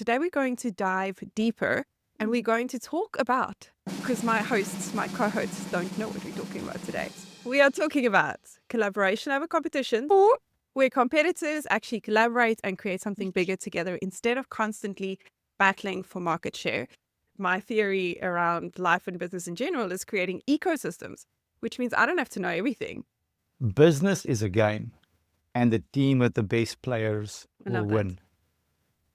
Today we're going to dive deeper and we're going to talk about, because my co-hosts don't know what we're talking about today. We are talking about collaboration over competition, or where competitors actually collaborate and create something bigger together instead of constantly battling for market share. My theory around life and business in general is creating ecosystems, which means I don't have to know everything. Business is a game, and the team with the best players I will love that. win.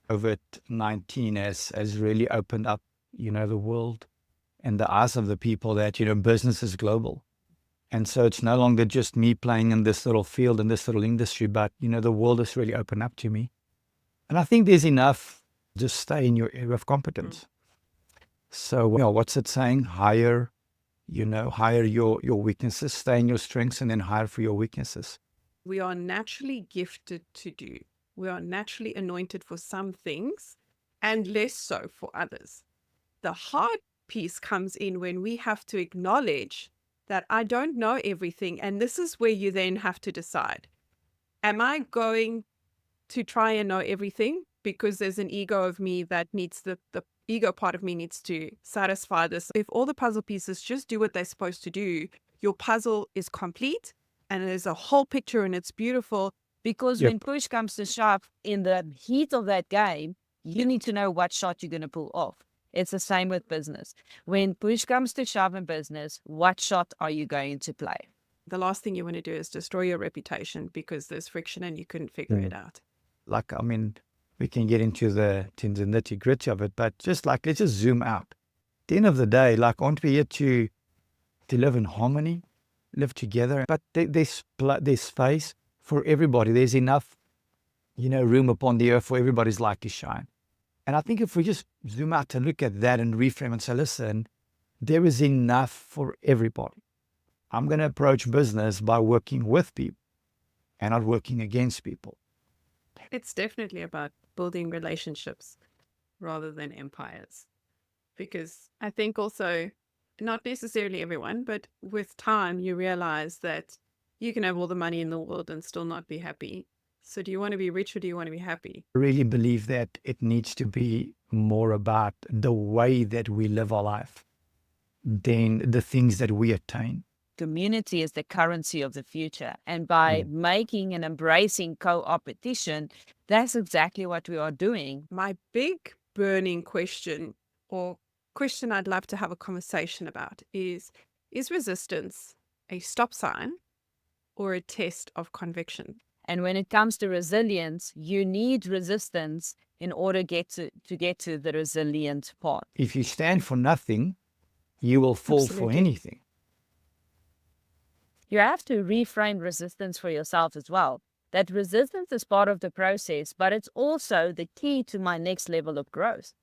COVID-19 has really opened up, the world and the eyes of the people that, business is global. And so it's no longer just me playing in this little field, in this little industry, but, the world has really opened up to me. And I think there's enough. Just stay in your area of competence. So, what's it saying? Hire your weaknesses, stay in your strengths, and then hire for your weaknesses. We are naturally gifted to do. We are naturally anointed for some things and less so for others. The hard piece comes in when we have to acknowledge that I don't know everything. And this is where you then have to decide, am I going to try and know everything because there's an ego of me that needs the ego part of me needs to satisfy this. If all the puzzle pieces just do what they're supposed to do, your puzzle is complete and there's a whole picture and it's beautiful. Because Yep. when push comes to shove in the heat of that game, you need to know what shot you're going to pull off. It's the same with business. When push comes to shove in business, what shot are you going to play? The last thing you want to do is destroy your reputation because there's friction and you couldn't figure it out. We can get into the nitty gritty of it, but let's just zoom out. At the end of the day, aren't we here to live in harmony, live together? But there's space for everybody. There's enough, room upon the earth for everybody's light to shine. And I think if we just zoom out and look at that and reframe and say, listen, there is enough for everybody. I'm going to approach business by working with people and not working against people. It's definitely about building relationships rather than empires. Because I think also, not necessarily everyone, but with time, you realize that you can have all the money in the world and still not be happy. So do you want to be rich or do you want to be happy? I really believe that it needs to be more about the way that we live our life than the things that we attain. Community is the currency of the future. And by making and embracing co-opetition, that's exactly what we are doing. My big burning question, or question I'd love to have a conversation about, is resistance a stop sign or a test of conviction? And when it comes to resilience, you need resistance in order to get to the resilient part. If you stand for nothing, you will fall Absolutely. for anything. You have to reframe resistance for yourself as well. That resistance is part of the process, but it's also the key to my next level of growth.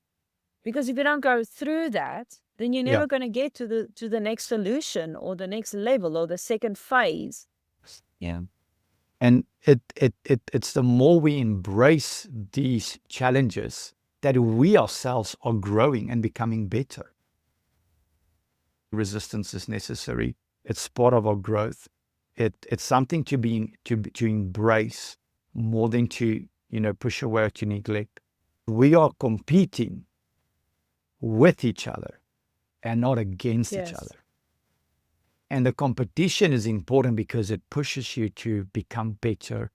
Because if you don't go through that, then you're never going to get to the next solution or the next level or the second phase. Yeah. And it's the more we embrace these challenges that we ourselves are growing and becoming better. Resistance is necessary. It's part of our growth. It's something to embrace more than to push away or to neglect. We are competing with each other and not against each other. And the competition is important because it pushes you to become better,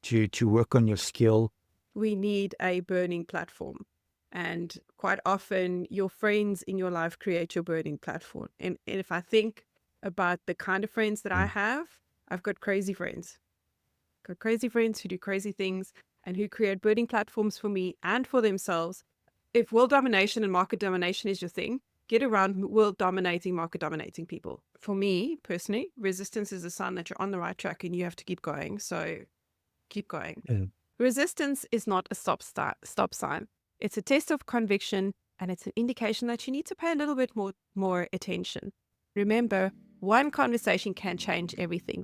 to work on your skill. We need a burning platform. And quite often your friends in your life create your burning platform. And if I think about the kind of friends that I have, I've got crazy friends. Got crazy friends who do crazy things and who create burning platforms for me and for themselves. If world domination and market domination is your thing, get around world dominating, market dominating people. For me personally, resistance is a sign that you're on the right track and you have to keep going. So keep going. Resistance is not a stop sign. It's a test of conviction and it's an indication that you need to pay a little bit more attention. Remember, one conversation can change everything.